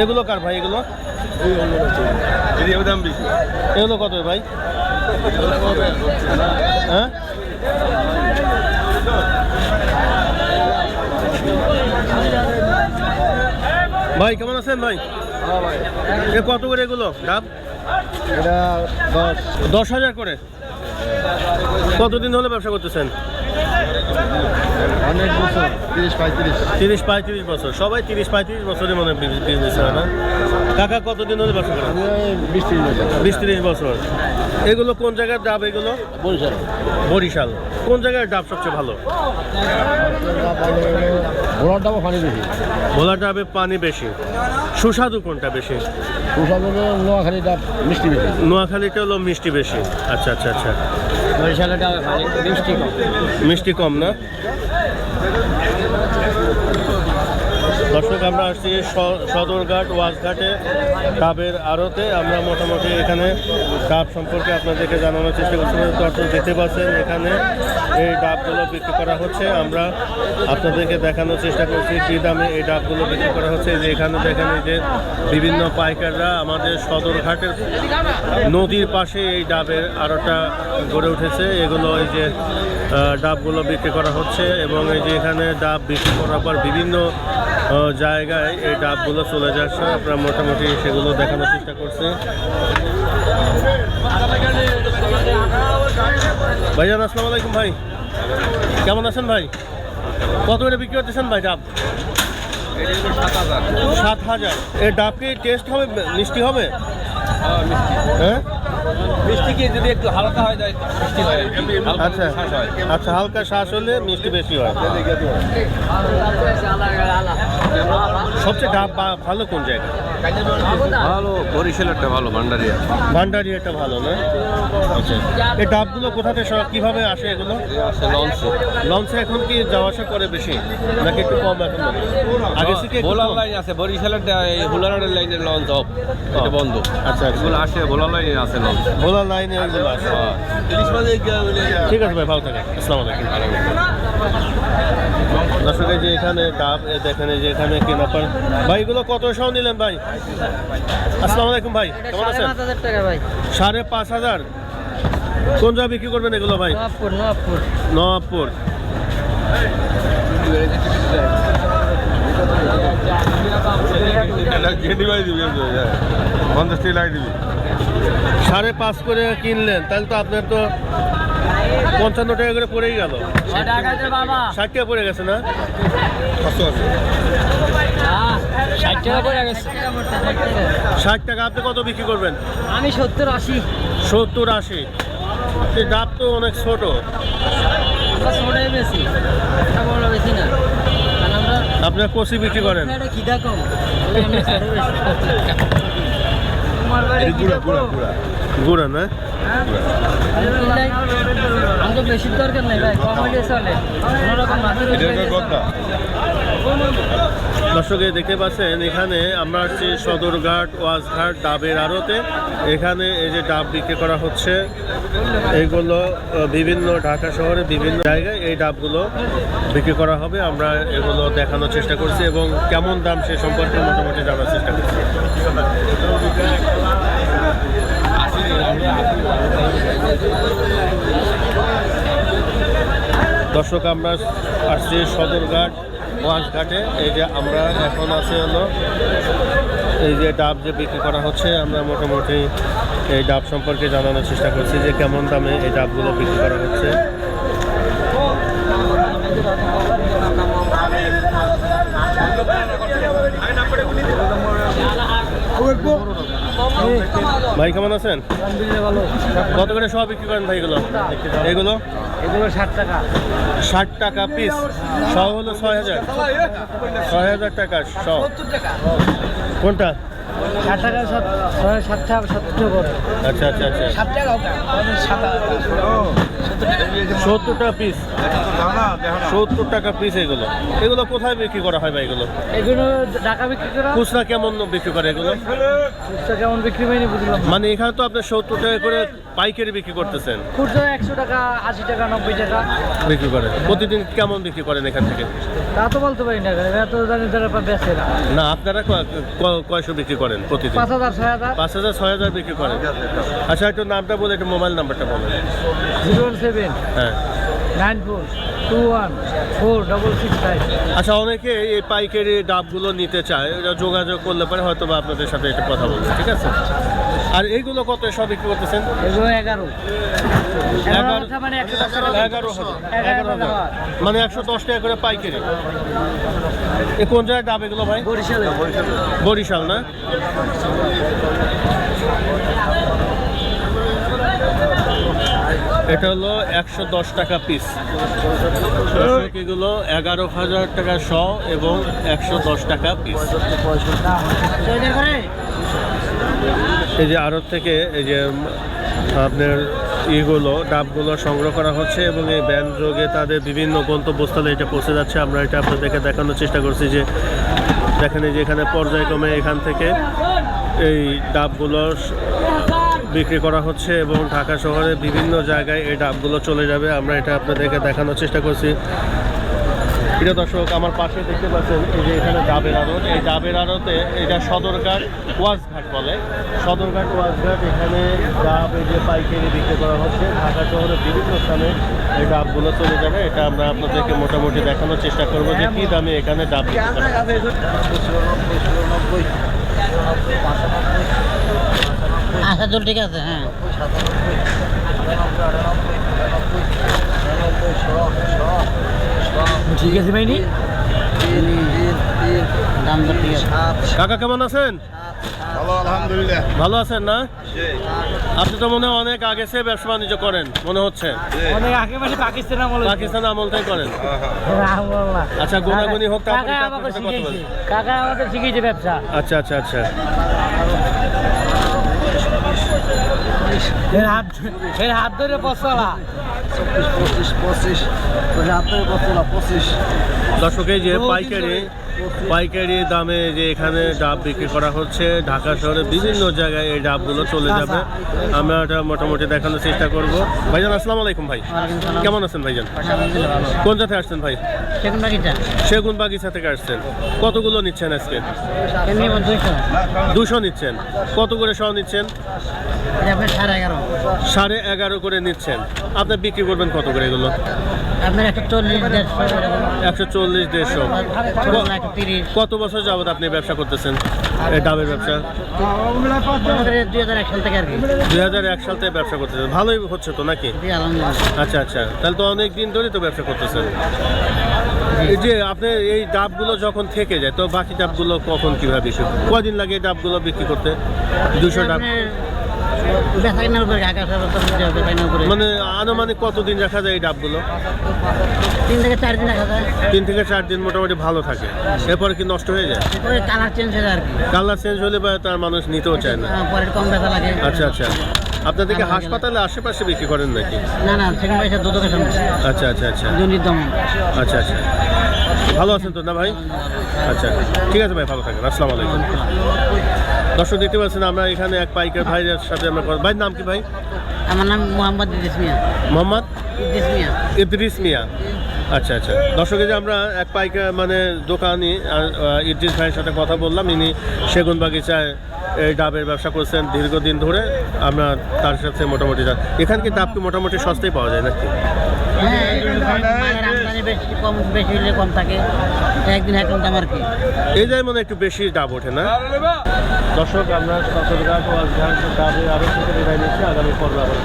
এগুলো কার ভাই? এগুলো দাম বেশি। এগুলো কত ভাই? হ্যাঁ ভাই কেমন আছেন ভাই? এ কত করে এগুলো ডাব? এটা 10,000 করে। কতদিন হলে ব্যবসা করতেছেন? অনেক বছর, 30-35 বছর। সবাই 30-35 বছরের মনে বিজনেস হয় না? কাকা কতদিন হলে ব্যবসা করেন? 20-30 বছর। এগুলো কোন জায়গার ডাব? এগুলো বরিশাল। কোন জায়গার ডাব সবচেয়ে ভালো? ভোলার ডাবও পানি বেশি। ভোলা ডাবে পানি বেশি। সুস্বাদু কোনটা বেশি? সুস্বাদু নোয়াখালী ডাব মিষ্টি বেশি। নোয়াখালীটা হলো মিষ্টি বেশি। আচ্ছা আচ্ছা আচ্ছা। বরিশালের ডাব মিষ্টি কম। মিষ্টি কম না? দর্শক আমরা আসছি সদরঘাট ওয়াজঘাটে ডাবের আড়তে। আমরা মোটামুটি এখানে ডাব সম্পর্কে আপনাদেরকে জানানোর চেষ্টা করছি। দর্শক দেখতে পাচ্ছেন এখানে এই ডাবগুলো বিক্রি করা হচ্ছে। আমরা আপনাদেরকে দেখানোর চেষ্টা করছি কী দামে এই ডাবগুলো বিক্রি করা হচ্ছে। যে এখানে দেখেন এই যে বিভিন্ন পাইকাররা আমাদের সদরঘাটের নদীর পাশে এই ডাবের আড়তটা গড়ে উঠেছে। এগুলো এই যে ডাবগুলো বিক্রি করা হচ্ছে এবং এই যে এখানে ডাব বিক্রি করার পর বিভিন্ন জায়গায় এই ডাবগুলো চলে যাচ্ছে। আপনারা মোটামুটি সেগুলো দেখানোর চেষ্টা করছে। ভাইজান আসসালামু আলাইকুম ভাই, কেমন আছেন ভাই? কত করে বিক্রি করতেছেন ভাই ডাব? 7,000। এই ডাব কি টেস্ট হবে, মিষ্টি হবে? হ্যাঁ মিষ্টি কি যদি একটু হালকা হয়ে যায় মিষ্টি হয়। আচ্ছা আচ্ছা, হালকা শ্বাস হলে মিষ্টি বেশি হয়। সবচেয়ে ডাব ভালো কোন জায়গা? ভালো বরিশালেরটা ভালো, ভান্ডারিয়াটা ভালো না? আচ্ছা, এই ডাবগুলো কোথা থেকে কিভাবে আসে এগুলো? লঞ্চে এখন কি যাওয়া আসা করে বেশি নাকি একটু কম? এখন আগে থেকে ভোলার লাইন আছে, বরিশালের হুলারের লাইনের লঞ্চ অফ, এটা বন্ধ। আচ্ছা এগুলো আসে ভোলার লাইনে আছে লঞ্চ। ভোলা লাইনে এগুলো আসে। ঠিক আছে ভাই, ভালো থাকেন। আসসালামু আলাইকুম। দর্শক এই যে এখানে ডাব দেখেন, এই যে এখানে কেনা পান ভাই। এগুলো কত সহ নিলেন ভাই? আসসালামু আলাইকুম ভাই, কেমন আছেন? 5,000 টাকা ভাই। 5,500। কোন জায়গায় বিক্রি করবেন এগুলো ভাই? নবাবপুর। সাড়ে 5 করে কিনলেন, তাহলে তো আপনার তো 55 টাকা করে পড়েই গেল। 60 টাকা পড়ে গেছে না? 60 টাকা। আপনি কত বিক্রি করবেন? আমি 70-80। 70-80। এই ডাব তো অনেক ছোট। বেশি বড় বেশি না, আপনার কচি বিক্রি করেন? খিদা কম। গুড়া না? আমাকে বেশি দরকার নেই ভাই, কম হলে চলে। কোনোরকম দর্শকে দেখতে পাচ্ছেন এখানে আমরা আসছি সদরঘাট ওয়াজঘাট ডাবের আড়তে। এখানে এই যে ডাব বিক্রি করা হচ্ছে, এইগুলো বিভিন্ন ঢাকা শহরে বিভিন্ন জায়গায় এই ডাবগুলো বিক্রি করা হবে। আমরা এগুলো দেখানোর চেষ্টা করছি এবং কেমন দাম সে সম্পর্কে মোটামুটি জানার চেষ্টা করছি। দর্শক আমরা আসছি সদরঘাট ওয়াজঘাটে। এই যে আমরা এখন আছি হলো এই যে ডাব যে বিক্রি করা হচ্ছে, আমরা মোটামুটি এই ডাব সম্পর্কে জানানোর চেষ্টা করছি যে কেমন দামে এই ডাবগুলো বিক্রি করা হচ্ছে। ভাই কেমন আছেন? কত করে সব বিক্রি করেন ভাই এগুলো? এগুলো 60 টাকা। 60 টাকা পিস। সব হলো 6,000। 6,000 টাকা সব। কোনটা? 60 টাকা। 7 টাকা 70 টাকা। আচ্ছা আচ্ছা আচ্ছা। 7 টাকা। 70 টাকা পিস। 70 টাকা পিস এগুলো। এগুলো কোথায় বিক্রি করা হয় ভাই এগুলো? এগুলো ঢাকা বিক্রি করা। খুচরা কেমন বিক্রি করে এগুলো? খুচরা কেমন বিক্রি হয়নি বুঝলাম না। মানে এখানে তো আপনি 70 টাকা করে পাইকারি বিক্রি করতেছেন। খুচরা 100 টাকা, 80 টাকা, 90 টাকা বিক্রি করেন। প্রতিদিন কেমন বিক্রি করেন এখান থেকে? তা তো বলতে পারি না, এরা তো জানি তারা বেচে না। না আপনারা কয়শো বিক্রি করেন প্রতিদিন? 5000, 6000। 5000, 6000 বিক্রি করেন। আচ্ছা একটু নামটা বলে একটু মোবাইল নাম্বারটা বলেন। 017 হ্যাঁ 94214665। আচ্ছা অনেকে এই পাইকারি ডাবগুলো নিতে চায়, এরা যোগাযোগ করলে পরে হয়তো বা আপনাদের সাথে একটু কথা বলবে, ঠিক আছে? আর এইগুলো কত সব বিক্রি করতেছেন? এগুলো 11 মানে 110 টাকা। 11,000 মানে 110 টাকা করে পাইকারি। এ কোন জায়গায় ডাব এগুলো ভাই? বরিশালে। বরিশাল না? এটা হলো 110 টাকা পিস। এগুলো 11,000 টাকা শ এবং 110 টাকা পিস। এই যে আড়ত থেকে এই যে আপনার ইগুলো ডাবগুলো সংগ্রহ করা হচ্ছে এবং এই ব্যান যোগে তাদের বিভিন্ন গন্তব্যস্থলে এটা পৌঁছে যাচ্ছে। আমরা এটা আপনাদেরকে দেখানোর চেষ্টা করছি যে দেখেন এই যে এখানে পর্যায়ক্রমে এখান থেকে এই ডাবগুলো বিক্রি করা হচ্ছে এবং ঢাকা শহরের বিভিন্ন জায়গায় এই ডাবগুলো চলে যাবে। আমরা এটা আপনাদেরকে দেখানোর চেষ্টা করছি। প্রিয় দর্শক, আমার পাশে দেখতে পাচ্ছেন এই যে এখানে ডাবের আড়ত। এই ডাবের আড়তে এটা সদরঘাট ওয়াজঘাট বলে। সদরঘাট ওয়াজঘাট, এখানে ডাব এই যে পাইকারি বিক্রি করা হচ্ছে। ঢাকা শহরের বিভিন্ন স্থানে এই ডাবগুলো চলে যাবে। এটা আমরা আপনাদেরকে মোটামুটি দেখানোর চেষ্টা করবো যে কী দামে এখানে ডাব বিক্রি করা হয়। আচ্ছা চল, ঠিক আছে। হ্যাঁ ঠিক আছে ভাইনি, দাম তো ঠিক আছে। কাকা কেমন আছেন? ভালো আলহামদুলিল্লাহ। ভালো আছেন না? আপনি তো মনে হয় অনেক আগে সে ব্যবসা বাণিজ্য করেন মনে হচ্ছে। অনেক আগে মানে পাকিস্তান আমলে। পাকিস্তান আমলটাই করেন। রাহমাল্লাহ। আচ্ছা গোনাগুনি হোক, তারপরে কাকা আপনার আমাকে সাথে কথা বলবো। শিখিয়েছে, কাকা আমাদের শিখিয়েছে ব্যবসা। আচ্ছা আচ্ছা আচ্ছা। এর হাত ধরে পচলা। 25 দর্শক এই যে পাইকারি দামে যে এখানে ডাব বিক্রি করা হচ্ছে, ঢাকা শহরের বিভিন্ন জায়গায় এই ডাবগুলো চলে যাবে। আমরা এটা মোটামুটি দেখানোর চেষ্টা করব। ভাইজান আসসালামু আলাইকুম ভাই, কেমন আছেন ভাইজান? কোন জায়গায় আসছেন ভাই? সেগুন বাগিচা থেকে আসছেন। কতগুলো নিচ্ছেন আজকে? 200 নিচ্ছেন। কত করে সহ নিচ্ছেন? 11.5 করে নিচ্ছেন। আপনি বিক্রি করবেন কত করে এগুলো? আপনার 140, 140-150। কত বছর যাবত আপনি ব্যবসা করতেছেন এই ডাবের ব্যবসা? 2001 সাল থেকে আর কি। 2001 সাল থেকে ব্যবসা করতেছেন। ভালোই হচ্ছে তো নাকি? আচ্ছা আচ্ছা, তাহলে তো অনেক দিন ধরেই তো ব্যবসা করতেছেন। এই যে আপনি এই ডাবগুলো যখন থেকে যায়, তো বাকি ডাবগুলো কখন কিভাবে বিক্রি? কয়দিন লাগে এই ডাবগুলো বিক্রি করতে? 200 ডাব মানে আনুমানিক কতদিন রাখা যায় এই ডাবগুলো? 3 থেকে 4 দিন রাখা যায়। 3 থেকে 4 দিন মোটামুটি ভালো থাকে। এরপরে কি নষ্ট হয়ে যায়? কালার চেঞ্জ হয়ে যায় আর কি। কালার চেঞ্জ হলে বা তার মানুষ নিতেও চায় না। পরে কম ব্যথা লাগে। আচ্ছা আচ্ছা। আপনাদেরকে হাসপাতালে আশেপাশে বিক্রি করেন নাকি? না সেখানে পয়সা দুধ দোকান। আচ্ছা আচ্ছা আচ্ছা দম। আচ্ছা আচ্ছা। ভালো আছেন তো না ভাই? আচ্ছা ঠিক আছে ভাই, ভালো থাকেন। আসসালামু আলাইকুম। দর্শক দেখতে পাচ্ছেন আমরা এখানে এক পাইকার ভাইয়ের সাথে আমরা ভাইয়ের নাম কি ভাই? আমার নাম মোহাম্মদ ইদ্রিস মিয়া। মোহাম্মদ ইদ্রিস মিয়া। আচ্ছা আচ্ছা। দর্শক এই যে আমরা এক পাইকার মানে দোকানি ইদ্রিস ভাইয়ের সাথে কথা বললাম। ইনি সেগুন বাগিচায় এই ডাবের ব্যবসা করছেন দীর্ঘদিন ধরে। আমরা তার সাথে মোটামুটি এখানে কি ডাব কি মোটামুটি সস্তায় পাওয়া যায় নাকি? বেশি হলে কম থাকে, একদিন এখন দাম আর কি। এই যায় মানে একটু বেশি ডাব ওঠে না? দর্শক আমরা সদরঘাট ওয়াজঘাট ডাবের আরো থেকে বিদায় নিচ্ছি। আগামী পর্বে আবার